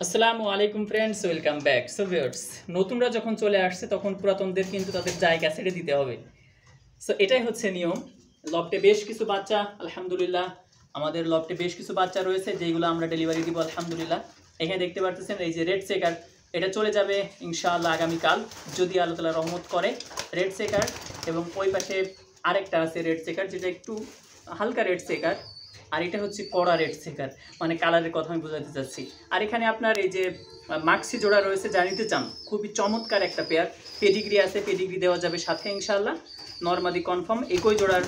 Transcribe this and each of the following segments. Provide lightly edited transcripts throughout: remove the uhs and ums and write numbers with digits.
আসসালামু আলাইকুম friends, welcome back. So viewers, নতুনরা যখন চলে আসছে তখন পুরাতনদের কিন্তু তাদের জায়গা ছেড়ে দিতে হবে। সো এটাই হচ্ছে নিয়ম। লফটে বেশ কিছু বাচ্চা, আলহামদুলিল্লাহ আমাদের লফটে বেশ কিছু বাচ্চা রয়েছে যেগুলো আমরা ডেলিভারি দিব আলহামদুলিল্লাহ। এখানে দেখতে পাচ্ছেন এই যে রেড সেকার, এটা চলে যাবে ইনশাআল্লাহ আগামীকাল যদি আল্লাহ তাআলা রহমত করে। রেড সেকার এবং ওই পাশে আরেকটা আছে রেড সেকার, যেটা একটু হালকা রেড সেকার, আর এটা হচ্ছে কড়া রেড সেকার, মানে কালারের কথা আমি বোঝাতে চাচ্ছি। আর এখানে আপনার এই যে মাক্সি জোড়া রয়েছে, যা নিতে চান খুবই চমৎকার একটা পেয়ার। পেডিগ্রি আছে, পেডিগ্রি দেওয়া যাবে সাথে ইনশাআল্লাহ, নরমাদি কনফার্ম একই জোড়ার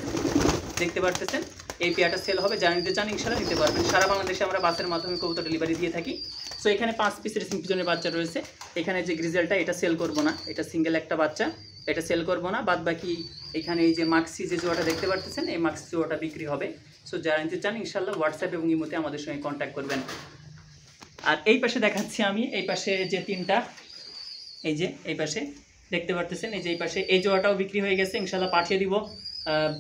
দেখতে পারতেছেন। এই পেয়ারটা সেল হবে, যা নিতে চান ইনশাআল্লাহ নিতে পারবেন। সারা বাংলাদেশে আমরা বাসের মাধ্যমে কবুতর ডেলিভারি দিয়ে থাকি। সো এখানে 5 পিস রেসিং পিজনের বাচ্চা রয়েছে। এখানে যে গ্রিজেলটা, এটা সেল করব না, এটা সিঙ্গেল একটা বাচ্চা, এটা সেল করব না। বাদ বাকি এখানে এই যে মাক্সি যে জোড়াটা দেখতে পারতেছেন, এই মাক্সি জোড়াটা বিক্রি হবে। সো যারা নিতে চান ইনশাআল্লাহ হোয়াটসঅ্যাপ এবং ইমোতে আমাদের সঙ্গে কন্ট্যাক্ট করবেন। আর এই পাশে দেখাচ্ছি আমি, এই পাশে যে তিনটা, এই যে এই পাশে দেখতে পারতেছেন, এই যে এই পাশে এই জোড়াটাও বিক্রি হয়ে গেছে, ইনশাআল্লাহ পাঠিয়ে দিব।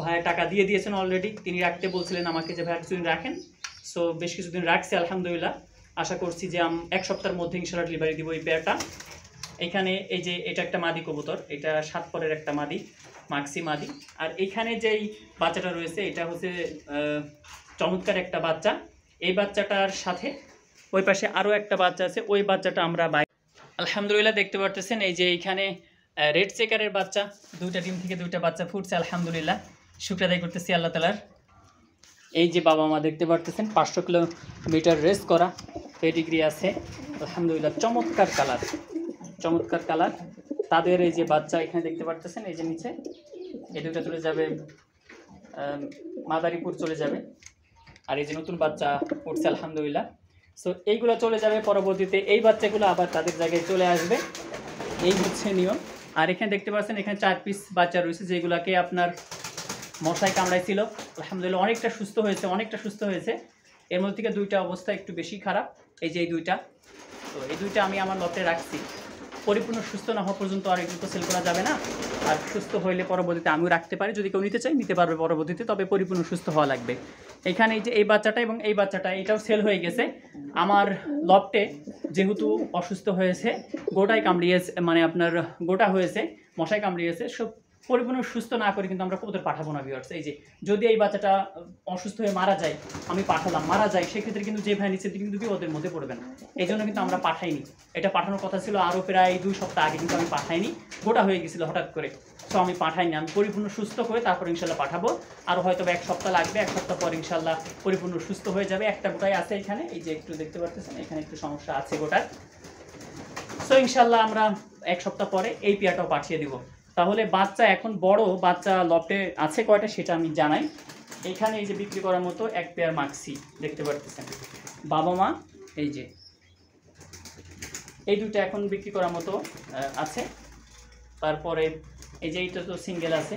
ভাইয়া টাকা দিয়ে দিয়েছেন অলরেডি, তিনি রাখতে বলছিলেন আমাকে যে ভাইয়া কিছুদিন রাখেন। সো বেশ কিছুদিন রাখছি আলহামদুলিল্লাহ। আশা করছি যে এক সপ্তাহের মধ্যে ইনশাআল্লাহ ডেলিভারি দিব এই পেয়ারটা। এখানে এই যে এটা একটা মাদি কবুতর, এটা 7 পরের একটা মাদি, মাক্সি মাদি। আর এইখানে যেই বাচ্চাটা রয়েছে এটা হচ্ছে চমৎকার একটা বাচ্চা। এই বাচ্চাটার সাথে ওই পাশে আরও একটা বাচ্চা আছে, ওই বাচ্চাটা আমরা আলহামদুলিল্লাহ দেখতে পারতেছেন। এই যে এইখানে রেড চেকারের বাচ্চা, দুইটা ডিম থেকে দুইটা বাচ্চা ফুটছে আলহামদুলিল্লাহ, শুকর আদায় করতেছি আল্লাহ তাআলার। এই যে বাবা মা দেখতে পারতেছেন, 500 কিলোমিটার রেস করা, পেডিগ্রি আছে আলহামদুলিল্লাহ, চমৎকার কালার, চমৎকার কালার। তাদের এই যে বাচ্চা এখানে দেখতে পারতেছেন, এই যে নিচে এই দুটো চলে যাবে মাদারীপুর চলে যাবে। আর এই যে নতুন বাচ্চা উঠছে আলহামদুলিল্লাহ। সো এইগুলো চলে যাবে পরবর্তীতে, এই বাচ্চাগুলো আবার তাদের জায়গায় চলে আসবে, এই হচ্ছে নিয়ম। আর এখানে দেখতে পাচ্ছেন এখানে 4 পিস বাচ্চা রয়েছে যেগুলোকে আপনার মশায় কামড়াইছিল, আলহামদুলিল্লাহ অনেকটা সুস্থ হয়েছে, অনেকটা সুস্থ হয়েছে। এর মধ্যে থেকে দুইটা অবস্থা একটু বেশি খারাপ, এই যে এই দুইটা। তো এই দুইটা আমি আমার লটে রাখছি, পরিপূর্ণ সুস্থ না হওয়া পর্যন্ত আর এগুলো তো সেল করা যাবে না। আর সুস্থ হইলে পরবর্তীতে আমিও রাখতে পারি, যদি কেউ নিতে চাই নিতে পারবে পরবর্তীতে, তবে পরিপূর্ণ সুস্থ হওয়া লাগবে। এখানে এই যে এই বাচ্চাটা এবং এই বাচ্চাটা, এটাও সেল হয়ে গেছে। আমার লফটে যেহেতু অসুস্থ হয়েছে, গোটায় কামড়িয়েছে, মানে আপনার গোটা হয়েছে, মশায় কামড়িয়েছে, সব পরিপূর্ণ সুস্থ না করে কিন্তু আমরা কবুতর পাঠাবো না ভিউয়ার্স। এই যে যদি এই বাচ্চাটা অসুস্থ হয়ে মারা যায়, আমি পাঠালাম, মারা যায়, সেক্ষেত্রে কিন্তু যে ভাই নিচে কিন্তু ওদের মধ্যে পড়বে না। এই জন্য কিন্তু আমরা পাঠাইনি। এটা পাঠানোর কথা ছিল আরও প্রায় 2 সপ্তাহ আগে, কিন্তু আমি পাঠাইনি, গোটা হয়ে গেছিলো হঠাৎ করে। সো আমি পাঠাইনি, আমি পরিপূর্ণ সুস্থ করে তারপর ইনশাল্লাহ পাঠাবো। আরও হয়তো 1 সপ্তাহ লাগবে, 1 সপ্তাহ পর ইনশাল্লাহ পরিপূর্ণ সুস্থ হয়ে যাবে। একটা গোটাই আছে এখানে, এই যে একটু দেখতে পারতেছেন এখানে একটু সমস্যা আছে গোটার। সো ইনশাল্লাহ আমরা 1 সপ্তাহ পরে এই পেয়ারটাও পাঠিয়ে দিব। তাহলে বাচ্চা এখন বড় বাচ্চা লফটে আছে কয়টা সেটা আমি জানাই। এখানে এই যে বিক্রি করার মতো এক পেয়ার মাক্সি দেখতে পারতেছেন, বাবা মা এই যে এই দুটো এখন বিক্রি করার মতো আছে। তারপরে এই যে এইটা তো সিঙ্গেল আছে,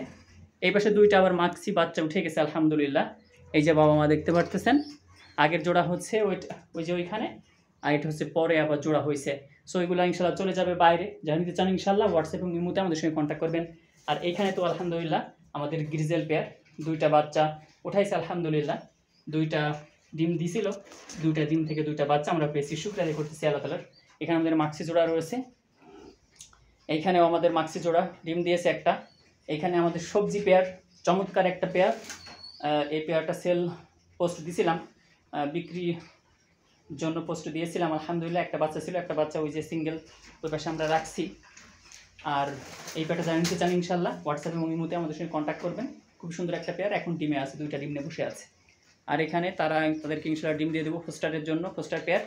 এই পাশে দুইটা আবার মাক্সি বাচ্চা উঠে গেছে আলহামদুলিল্লাহ। এই যে বাবা মা দেখতে পারতেছেন, আগের জোড়া হচ্ছে ওই যে ওইখানে, আর এটা হচ্ছে পরে আবার জোড়া হয়েছে। সো এগুলো ইনশাল্লাহ চলে যাবে বাইরে, যারা নিতে চান ইনশাল্লাহ হোয়াটসঅ্যাপ এবং ইমোতে আমাদের সঙ্গে কন্ট্যাক্ট করবেন। আর এইখানে তো আলহামদুলিল্লাহ আমাদের গ্রিজেল পেয়ার দুইটা বাচ্চা উঠাইছে আলহামদুলিল্লাহ, দুইটা ডিম দিছিল, দুইটা ডিম থেকে দুইটা বাচ্চা আমরা পেয়েছি, শুকর আদায় করতেছি আল্লাহ তাআলার। এখানে আমাদের মাক্সি জোড়া রয়েছে, এইখানেও আমাদের মাক্সি জোড়া ডিম দিয়েছে একটা। এইখানে আমাদের সবজি পেয়ার, চমৎকার একটা পেয়ার। এই পেয়ারটা সেল পোস্ট দিছিলাম, বিক্রি জন্য পোস্ট দিয়েছিলাম আলহামদুলিল্লাহ। একটা বাচ্চা ছিল, একটা বাচ্চা ওই যে সিঙ্গেল ওই পাশে আমরা রাখছি। আর এই পেয়ারটা জানিতে চান ইনশাল্লাহ হোয়াটসঅ্যাপ এবং ইমোতে আমাদের সঙ্গে কন্ট্যাক্ট করবেন। খুব সুন্দর একটা পেয়ার, এখন ডিমে আছে, দুইটা ডিম নিয়ে বসে আছে। আর এখানে তাদেরকে ইনশাল্লাহ ডিম দিয়ে দেবো ফোস্টারের জন্য, ফোস্টার পেয়ার।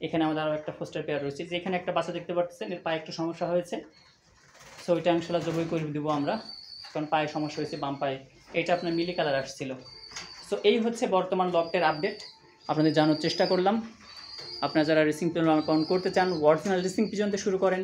এখানে আমাদের আরও একটা ফোস্টার পেয়ার রয়েছে, যে এখানে একটা বাচ্চা দেখতে পাচ্ছেন, এর পায়ে একটু সমস্যা হয়েছে। সো ওইটা ইনশাল্লাহ জবই করে দেবো আমরা, কারণ পায়ে সমস্যা হয়েছে বাম পায়ে, এটা আপনার মিলি কালার আসছিল। সো এই হচ্ছে বর্তমান লফটের আপডেট, আপনাদের জানার চেষ্টা করলাম। আপনারা যারা রেসিং পিজন করতে চান, অরিজিনাল রেসিং পিজন শুরু করেন।